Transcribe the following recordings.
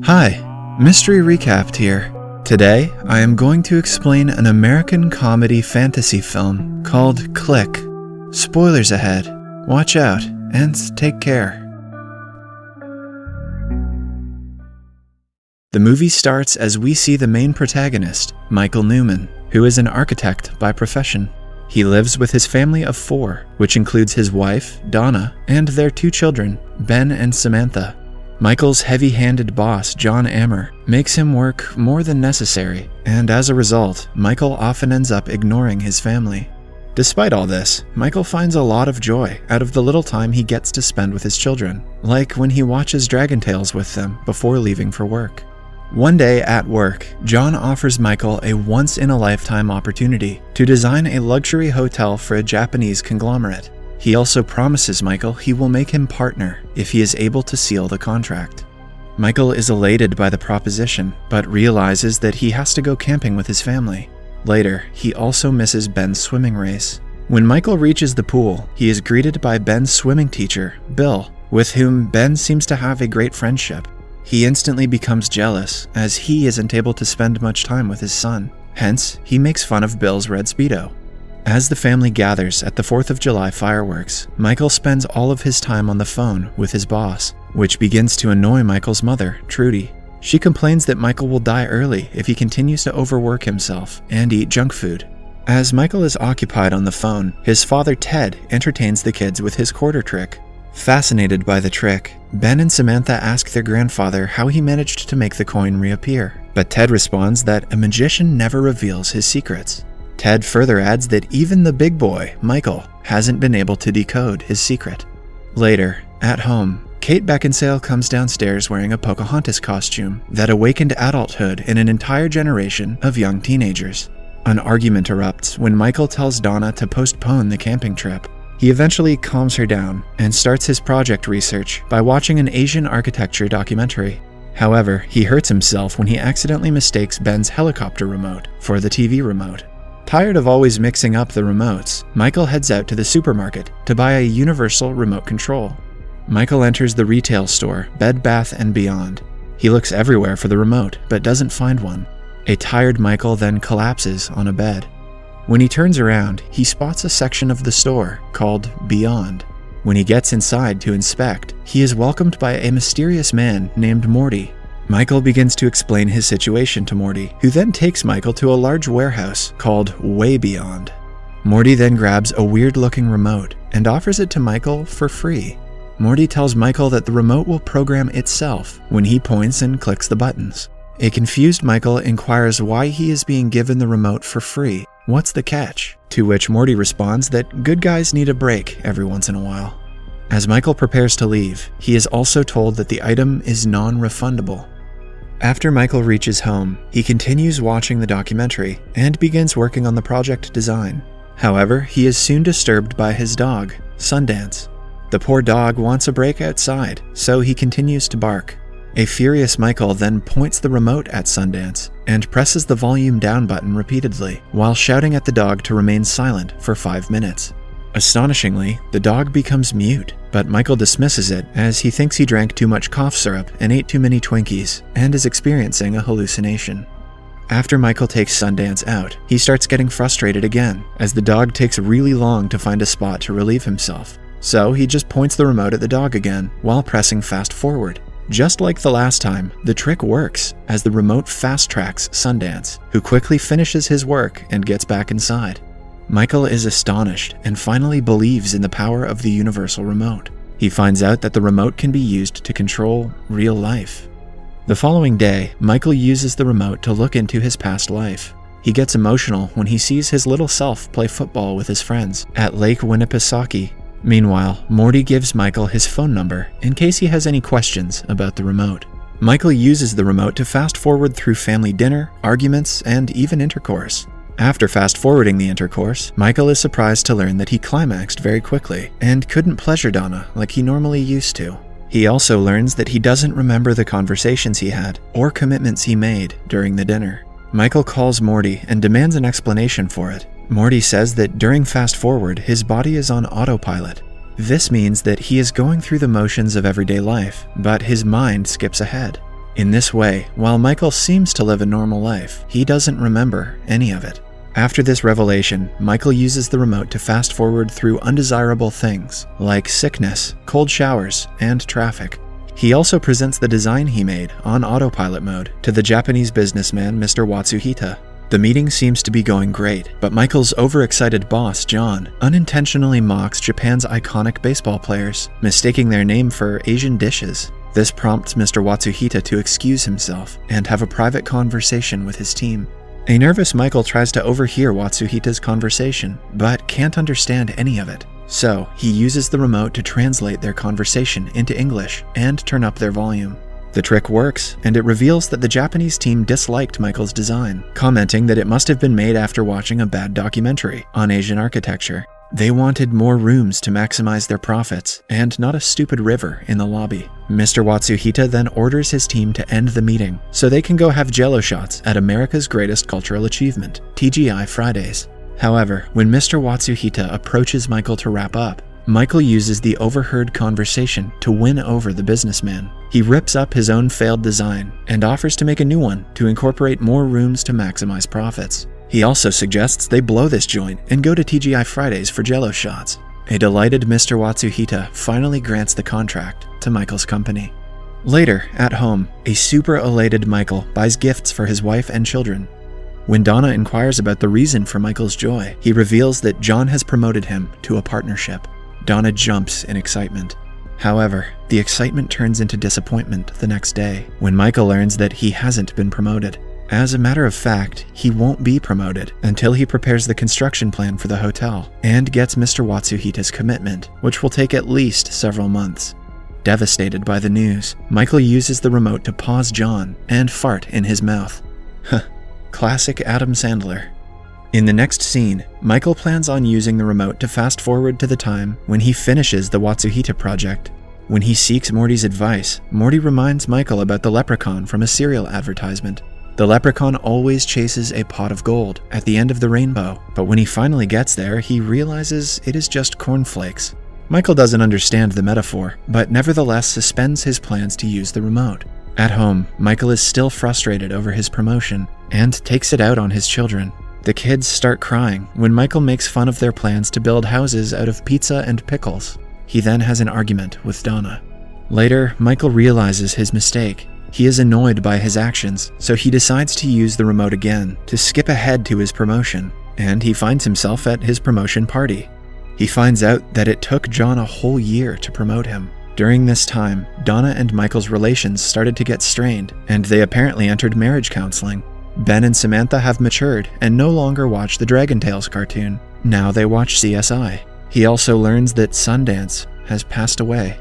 Hi, Mystery Recapped here. Today, I am going to explain an American comedy fantasy film called Click. Spoilers ahead. Watch out, and take care. The movie starts as we see the main protagonist, Michael Newman, who is an architect by profession. He lives with his family of 4, which includes his wife, Donna, and their 2 children, Ben and Samantha. Michael's heavy-handed boss, John Ammer, makes him work more than necessary, and as a result, Michael often ends up ignoring his family. Despite all this, Michael finds a lot of joy out of the little time he gets to spend with his children, like when he watches Dragon Tales with them before leaving for work. One day at work, John offers Michael a once-in-a-lifetime opportunity to design a luxury hotel for a Japanese conglomerate. He also promises Michael he will make him partner if he is able to seal the contract. Michael is elated by the proposition, but realizes that he has to go camping with his family. Later, he also misses Ben's swimming race. When Michael reaches the pool, he is greeted by Ben's swimming teacher, Bill, with whom Ben seems to have a great friendship. He instantly becomes jealous, as he isn't able to spend much time with his son. Hence, he makes fun of Bill's red Speedo. As the family gathers at the 4th of July fireworks, Michael spends all of his time on the phone with his boss, which begins to annoy Michael's mother, Trudy. She complains that Michael will die early if he continues to overwork himself and eat junk food. As Michael is occupied on the phone, his father Ted entertains the kids with his quarter trick. Fascinated by the trick, Ben and Samantha ask their grandfather how he managed to make the coin reappear, but Ted responds that a magician never reveals his secrets. Ted further adds that even the big boy, Michael, hasn't been able to decode his secret. Later, at home, Kate Beckinsale comes downstairs wearing a Pocahontas costume that awakened adulthood in an entire generation of young teenagers. An argument erupts when Michael tells Donna to postpone the camping trip. He eventually calms her down and starts his project research by watching an Asian architecture documentary. However, he hurts himself when he accidentally mistakes Ben's helicopter remote for the TV remote. Tired of always mixing up the remotes, Michael heads out to the supermarket to buy a universal remote control. Michael enters the retail store, Bed Bath & Beyond. He looks everywhere for the remote, but doesn't find one. A tired Michael then collapses on a bed. When he turns around, he spots a section of the store called Beyond. When he gets inside to inspect, he is welcomed by a mysterious man named Morty. Michael begins to explain his situation to Morty, who then takes Michael to a large warehouse called Way Beyond. Morty then grabs a weird-looking remote and offers it to Michael for free. Morty tells Michael that the remote will program itself when he points and clicks the buttons. A confused Michael inquires why he is being given the remote for free. What's the catch? To which Morty responds that good guys need a break every once in a while. As Michael prepares to leave, he is also told that the item is non-refundable. After Michael reaches home, he continues watching the documentary and begins working on the project design. However, he is soon disturbed by his dog, Sundance. The poor dog wants a break outside, so he continues to bark. A furious Michael then points the remote at Sundance and presses the volume down button repeatedly, while shouting at the dog to remain silent for 5 minutes. Astonishingly, the dog becomes mute, but Michael dismisses it as he thinks he drank too much cough syrup and ate too many Twinkies and is experiencing a hallucination. After Michael takes Sundance out, he starts getting frustrated again, as the dog takes really long to find a spot to relieve himself. So he just points the remote at the dog again, while pressing fast forward. Just like the last time, the trick works, as the remote fast-tracks Sundance, who quickly finishes his work and gets back inside. Michael is astonished and finally believes in the power of the universal remote. He finds out that the remote can be used to control real life. The following day, Michael uses the remote to look into his past life. He gets emotional when he sees his little self play football with his friends at Lake Winnipesaukee. Meanwhile, Morty gives Michael his phone number in case he has any questions about the remote. Michael uses the remote to fast-forward through family dinner, arguments, and even intercourse. After fast-forwarding the intercourse, Michael is surprised to learn that he climaxed very quickly and couldn't pleasure Donna like he normally used to. He also learns that he doesn't remember the conversations he had or commitments he made during the dinner. Michael calls Morty and demands an explanation for it. Morty says that during Fast Forward, his body is on autopilot. This means that he is going through the motions of everyday life, but his mind skips ahead. In this way, while Michael seems to live a normal life, he doesn't remember any of it. After this revelation, Michael uses the remote to fast forward through undesirable things, like sickness, cold showers, and traffic. He also presents the design he made on autopilot mode to the Japanese businessman Mr. Watsuhita. The meeting seems to be going great, but Michael's overexcited boss, John, unintentionally mocks Japan's iconic baseball players, mistaking their name for Asian dishes. This prompts Mr. Watsuhita to excuse himself and have a private conversation with his team. A nervous Michael tries to overhear Watsuhita's conversation, but can't understand any of it. So, he uses the remote to translate their conversation into English and turn up their volume. The trick works, and it reveals that the Japanese team disliked Michael's design, commenting that it must have been made after watching a bad documentary on Asian architecture. They wanted more rooms to maximize their profits, and not a stupid river in the lobby. Mr. Watsuhita then orders his team to end the meeting, so they can go have jello shots at America's greatest cultural achievement, TGI Fridays. However, when Mr. Watsuhita approaches Michael to wrap up, Michael uses the overheard conversation to win over the businessman. He rips up his own failed design and offers to make a new one to incorporate more rooms to maximize profits. He also suggests they blow this joint and go to TGI Fridays for jello shots. A delighted Mr. Watsuhita finally grants the contract to Michael's company. Later, at home, a super elated Michael buys gifts for his wife and children. When Donna inquires about the reason for Michael's joy, he reveals that John has promoted him to a partnership. Donna jumps in excitement. However, the excitement turns into disappointment the next day when Michael learns that he hasn't been promoted. As a matter of fact, he won't be promoted until he prepares the construction plan for the hotel and gets Mr. Watsuhita's commitment, which will take at least several months. Devastated by the news, Michael uses the remote to pause John and fart in his mouth. Classic Adam Sandler. In the next scene, Michael plans on using the remote to fast forward to the time when he finishes the Watsuhita project. When he seeks Morty's advice, Morty reminds Michael about the leprechaun from a cereal advertisement. The leprechaun always chases a pot of gold at the end of the rainbow, but when he finally gets there, he realizes it is just cornflakes. Michael doesn't understand the metaphor, but nevertheless suspends his plans to use the remote. At home, Michael is still frustrated over his promotion and takes it out on his children. The kids start crying when Michael makes fun of their plans to build houses out of pizza and pickles. He then has an argument with Donna. Later, Michael realizes his mistake. He is annoyed by his actions, so he decides to use the remote again to skip ahead to his promotion, and he finds himself at his promotion party. He finds out that it took John a whole year to promote him. During this time, Donna and Michael's relations started to get strained, and they apparently entered marriage counseling. Ben and Samantha have matured and no longer watch the Dragon Tales cartoon. Now they watch CSI. He also learns that Sundance has passed away.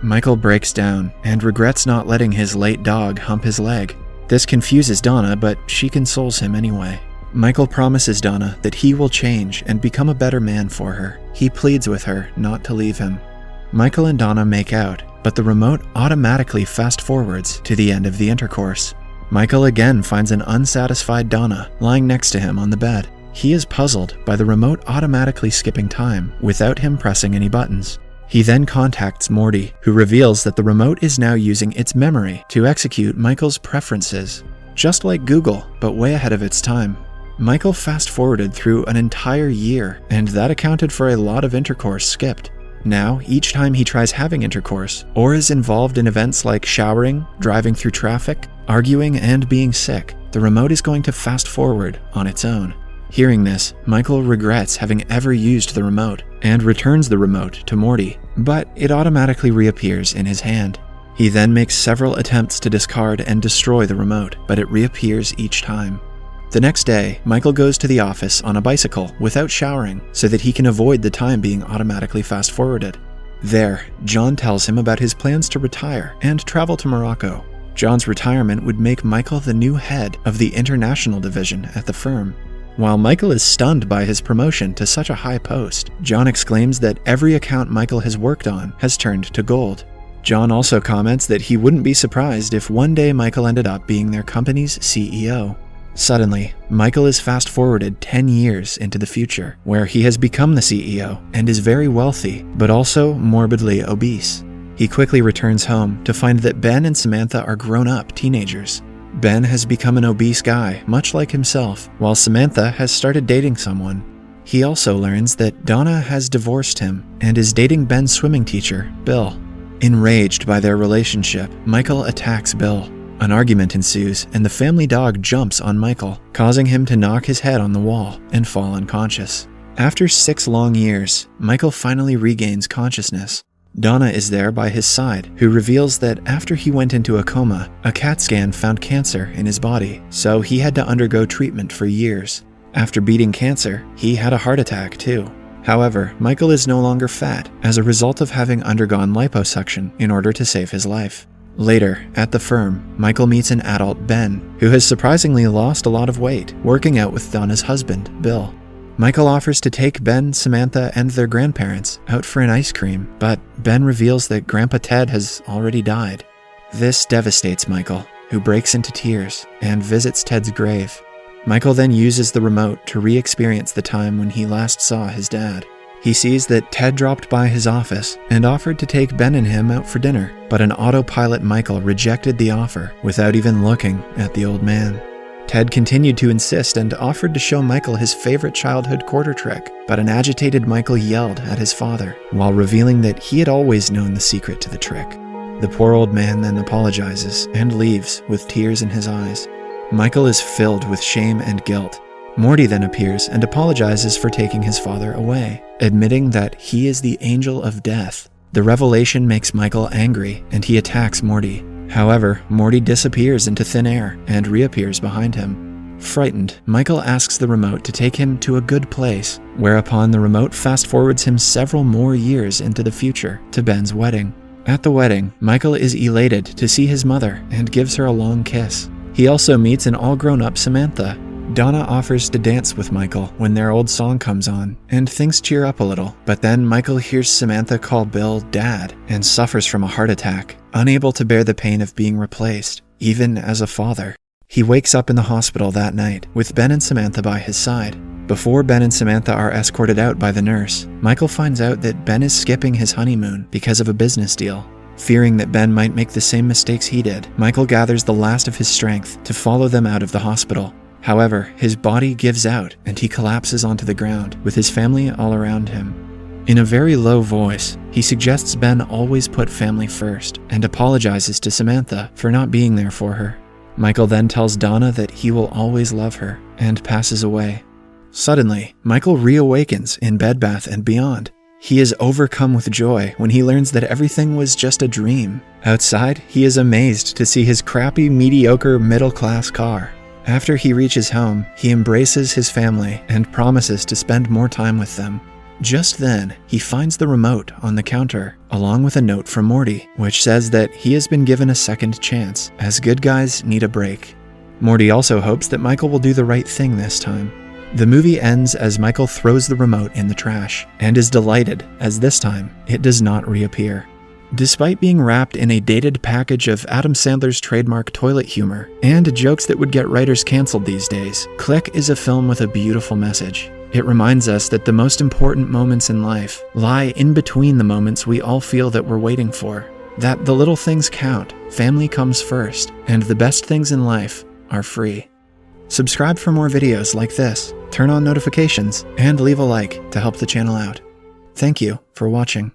Michael breaks down and regrets not letting his late dog hump his leg. This confuses Donna, but she consoles him anyway. Michael promises Donna that he will change and become a better man for her. He pleads with her not to leave him. Michael and Donna make out, but the remote automatically fast-forwards to the end of the intercourse. Michael again finds an unsatisfied Donna lying next to him on the bed. He is puzzled by the remote automatically skipping time without him pressing any buttons. He then contacts Morty, who reveals that the remote is now using its memory to execute Michael's preferences. Just like Google, but way ahead of its time. Michael fast-forwarded through an entire year, and that accounted for a lot of intercourse skipped. Now, each time he tries having intercourse, or is involved in events like showering, driving through traffic, arguing, and being sick, the remote is going to fast-forward on its own. Hearing this, Michael regrets having ever used the remote, and returns the remote to Morty, but it automatically reappears in his hand. He then makes several attempts to discard and destroy the remote, but it reappears each time. The next day, Michael goes to the office on a bicycle without showering so that he can avoid the time being automatically fast-forwarded. There, John tells him about his plans to retire and travel to Morocco. John's retirement would make Michael the new head of the international division at the firm. While Michael is stunned by his promotion to such a high post, John exclaims that every account Michael has worked on has turned to gold. John also comments that he wouldn't be surprised if one day Michael ended up being their company's CEO. Suddenly, Michael is fast-forwarded 10 years into the future, where he has become the CEO and is very wealthy, but also morbidly obese. He quickly returns home to find that Ben and Samantha are grown-up teenagers. Ben has become an obese guy, much like himself, while Samantha has started dating someone. He also learns that Donna has divorced him and is dating Ben's swimming teacher, Bill. Enraged by their relationship, Michael attacks Bill. An argument ensues, and the family dog jumps on Michael, causing him to knock his head on the wall and fall unconscious. After 6 long years, Michael finally regains consciousness. Donna is there by his side, who reveals that after he went into a coma, a CAT scan found cancer in his body, so he had to undergo treatment for years. After beating cancer, he had a heart attack too. However, Michael is no longer fat as a result of having undergone liposuction in order to save his life. Later, at the firm, Michael meets an adult Ben, who has surprisingly lost a lot of weight, working out with Donna's husband, Bill. Michael offers to take Ben, Samantha, and their grandparents out for an ice cream, but Ben reveals that Grandpa Ted has already died. This devastates Michael, who breaks into tears and visits Ted's grave. Michael then uses the remote to re-experience the time when he last saw his dad. He sees that Ted dropped by his office and offered to take Ben and him out for dinner, but an autopilot Michael rejected the offer without even looking at the old man. Ted continued to insist and offered to show Michael his favorite childhood quarter trick, but an agitated Michael yelled at his father while revealing that he had always known the secret to the trick. The poor old man then apologizes and leaves with tears in his eyes. Michael is filled with shame and guilt. Morty then appears and apologizes for taking his father away, admitting that he is the angel of death. The revelation makes Michael angry and he attacks Morty. However, Morty disappears into thin air and reappears behind him. Frightened, Michael asks the remote to take him to a good place, whereupon the remote fast-forwards him several more years into the future to Ben's wedding. At the wedding, Michael is elated to see his mother and gives her a long kiss. He also meets an all-grown-up Samantha. Donna offers to dance with Michael when their old song comes on, and things cheer up a little, but then Michael hears Samantha call Bill Dad and suffers from a heart attack, unable to bear the pain of being replaced, even as a father. He wakes up in the hospital that night, with Ben and Samantha by his side. Before Ben and Samantha are escorted out by the nurse, Michael finds out that Ben is skipping his honeymoon because of a business deal. Fearing that Ben might make the same mistakes he did, Michael gathers the last of his strength to follow them out of the hospital. However, his body gives out and he collapses onto the ground, with his family all around him. In a very low voice, he suggests Ben always put family first and apologizes to Samantha for not being there for her. Michael then tells Donna that he will always love her and passes away. Suddenly, Michael reawakens in Bed Bath & Beyond. He is overcome with joy when he learns that everything was just a dream. Outside, he is amazed to see his crappy, mediocre, middle-class car. After he reaches home, he embraces his family and promises to spend more time with them. Just then, he finds the remote on the counter, along with a note from Morty, which says that he has been given a second chance, as good guys need a break. Morty also hopes that Michael will do the right thing this time. The movie ends as Michael throws the remote in the trash, and is delighted, as this time, it does not reappear. Despite being wrapped in a dated package of Adam Sandler's trademark toilet humor and jokes that would get writers canceled these days, Click is a film with a beautiful message. It reminds us that the most important moments in life lie in between the moments we all feel that we're waiting for. That the little things count, family comes first, and the best things in life are free. Subscribe for more videos like this, turn on notifications, and leave a like to help the channel out. Thank you for watching.